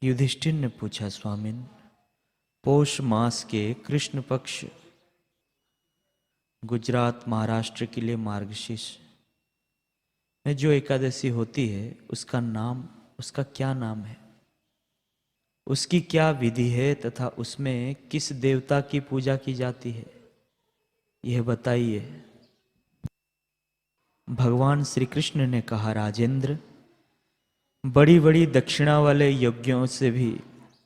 युधिष्ठिर ने पूछा, स्वामिन, पौष मास के कृष्ण पक्ष गुजरात महाराष्ट्र के लिए मार्गशीर्ष में जो एकादशी होती है उसका क्या नाम है, उसकी क्या विधि है तथा उसमें किस देवता की पूजा की जाती है, यह बताइए। भगवान श्री कृष्ण ने कहा, राजेंद्र, बड़ी बड़ी दक्षिणा वाले यज्ञों से भी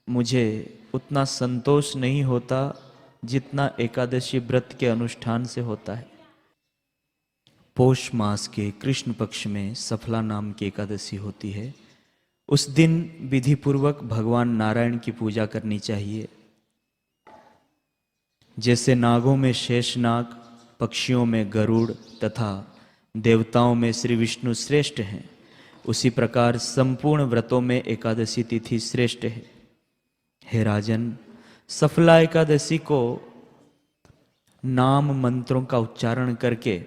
मुझे उतना संतोष नहीं होता जितना एकादशी व्रत के अनुष्ठान से होता है। पौष मास के कृष्ण पक्ष में सफला नाम की एकादशी होती है। उस दिन विधि पूर्वक भगवान नारायण की पूजा करनी चाहिए। जैसे नागों में शेषनाग, पक्षियों में गरुड़ तथा देवताओं में श्री विष्णु श्रेष्ठ हैं, उसी प्रकार संपूर्ण व्रतों में एकादशी तिथि श्रेष्ठ है। हे राजन, सफला एकादशी को नाम मंत्रों का उच्चारण करके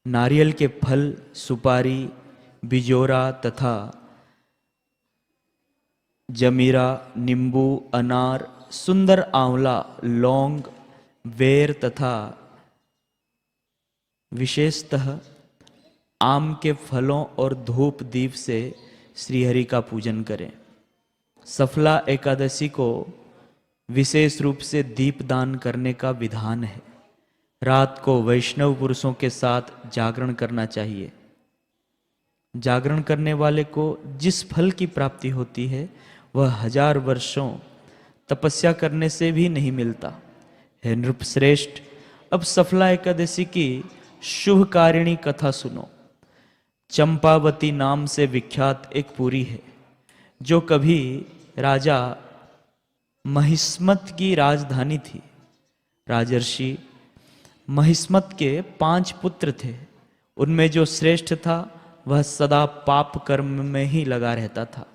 नारियल के फल, सुपारी, बिजोरा तथा जमीरा, नींबू, अनार, सुंदर आंवला, लौंग, बेर तथा विशेषतः आम के फलों और धूप दीप से श्रीहरि का पूजन करें। सफला एकादशी को विशेष रूप से दीप दान करने का विधान है। रात को वैष्णव पुरुषों के साथ जागरण करना चाहिए। जागरण करने वाले को जिस फल की प्राप्ति होती है वह 1000 वर्षों तपस्या करने से भी नहीं मिलता। हे नृपश्रेष्ठ, अब सफला एकादशी की शुभकारिणी कथा सुनो। चंपावती नाम से विख्यात एक पुरी है जो कभी राजा महिस्मत की राजधानी थी। राजर्षि महिस्मत के 5 पुत्र थे। उनमें जो श्रेष्ठ था वह सदा पाप कर्म में ही लगा रहता था,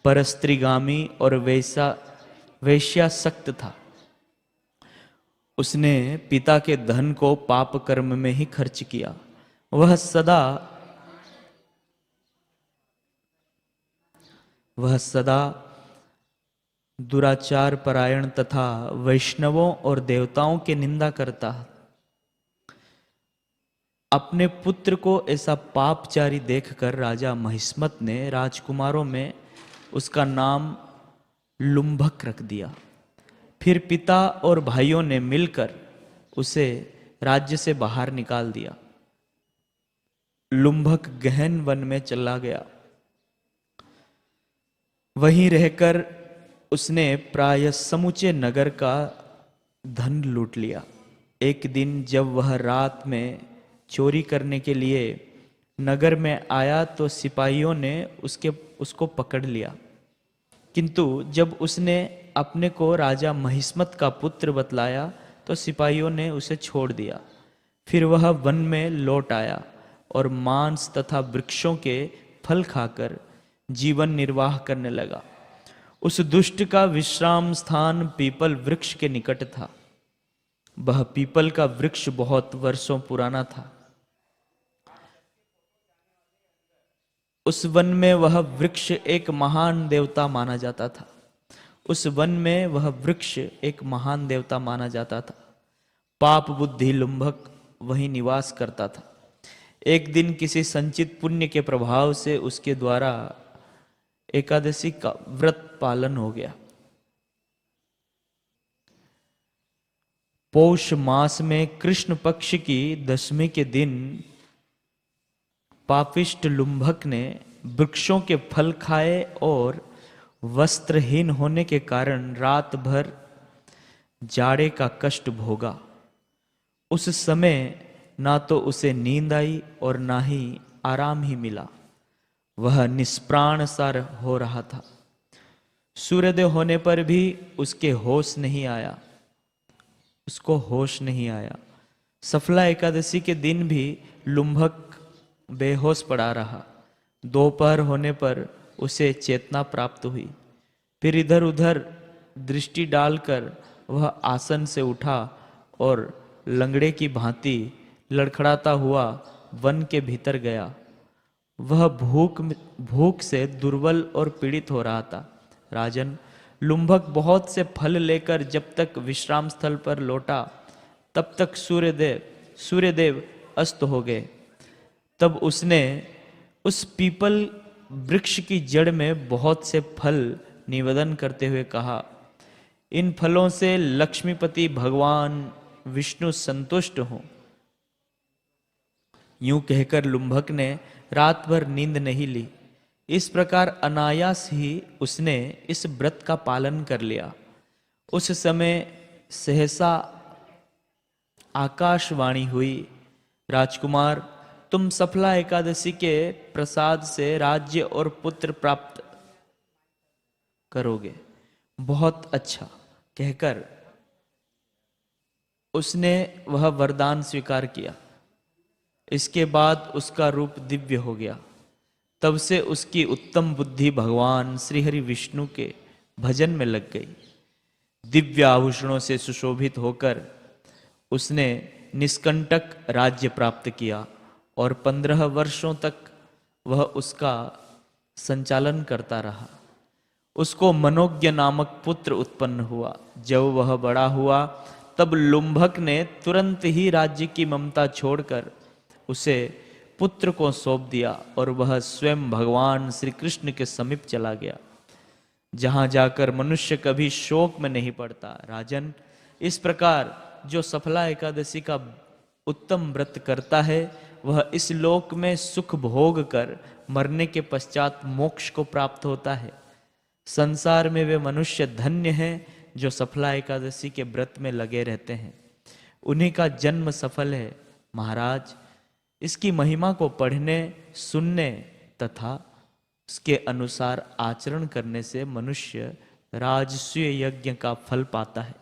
परस्त्रीगामी और वैश्यासक्त था। उसने पिता के धन को पाप कर्म में ही खर्च किया। वह सदा दुराचार परायण तथा वैष्णवों और देवताओं की निंदा करता। अपने पुत्र को ऐसा पापचारी देखकर राजा महिस्मत ने राजकुमारों में उसका नाम लुम्भक रख दिया। फिर पिता और भाइयों ने मिलकर उसे राज्य से बाहर निकाल दिया। लुम्भक गहन वन में चला गया। वहीं रहकर उसने प्राय समूचे नगर का धन लूट लिया। एक दिन जब वह रात में चोरी करने के लिए नगर में आया तो सिपाहियों ने उसको पकड़ लिया, किंतु जब उसने अपने को राजा महिस्मत का पुत्र बतलाया तो सिपाहियों ने उसे छोड़ दिया। फिर वह वन में लौट आया और मांस तथा वृक्षों के फल खाकर जीवन निर्वाह करने लगा। उस दुष्ट का विश्राम स्थान पीपल वृक्ष के निकट था। वह पीपल का वृक्ष बहुत वर्षों पुराना था। उस वन में वह वृक्ष एक महान देवता माना जाता था। पाप बुद्धि लुम्भक वहीं निवास करता था। एक दिन किसी संचित पुण्य के प्रभाव से उसके द्वारा एकादशी का व्रत पालन हो गया। पौष मास में कृष्ण पक्ष की 10वीं के दिन पापिष्ट लुम्भक ने वृक्षों के फल खाए और वस्त्रहीन होने के कारण रात भर जाड़े का कष्ट भोगा। उस समय ना तो उसे नींद आई और ना ही आराम ही मिला। वह निष्प्राण सा हो रहा था। सूर्योदय होने पर भी उसको होश नहीं आया। सफला एकादशी के दिन भी लुम्भक बेहोश पड़ा रहा। दोपहर होने पर उसे चेतना प्राप्त हुई। फिर इधर उधर दृष्टि डालकर वह आसन से उठा और लंगड़े की भांति लड़खड़ाता हुआ वन के भीतर गया। वह भूख से दुर्बल और पीड़ित हो रहा था। राजन, लुम्भक बहुत से फल लेकर जब तक विश्राम स्थल पर लौटा तब तक सूर्यदेव अस्त हो गए। तब उसने उस पीपल वृक्ष की जड़ में बहुत से फल निवेदन करते हुए कहा, इन फलों से लक्ष्मीपति भगवान विष्णु संतुष्ट हों। यूं कहकर लुम्भक ने रात भर नींद नहीं ली। इस प्रकार अनायास ही उसने इस व्रत का पालन कर लिया। उस समय सहसा आकाशवाणी हुई, राजकुमार, तुम सफला एकादशी के प्रसाद से राज्य और पुत्र प्राप्त करोगे। बहुत अच्छा कहकर उसने वह वरदान स्वीकार किया। इसके बाद उसका रूप दिव्य हो गया। तब से उसकी उत्तम बुद्धि भगवान श्री हरि विष्णु के भजन में लग गई। दिव्य आभूषणों से सुशोभित होकर उसने निष्कंटक राज्य प्राप्त किया और 15 वर्षों तक वह उसका संचालन करता रहा। उसको मनोज्ञ नामक पुत्र उत्पन्न हुआ। जब वह बड़ा हुआ तब लुम्भक ने तुरंत ही राज्य की ममता छोड़कर उसे पुत्र को सौंप दिया और वह स्वयं भगवान श्री कृष्ण के समीप चला गया, जहां जाकर मनुष्य कभी शोक में नहीं पड़ता। राजन, इस प्रकार जो सफला एकादशी का उत्तम व्रत करता है वह इस लोक में सुख भोग कर मरने के पश्चात मोक्ष को प्राप्त होता है। संसार में वे मनुष्य धन्य हैं जो सफला एकादशी के व्रत में लगे रहते हैं, उन्हीं का जन्म सफल है। महाराज, इसकी महिमा को पढ़ने, सुनने तथा उसके अनुसार आचरण करने से मनुष्य राजसूय यज्ञ का फल पाता है।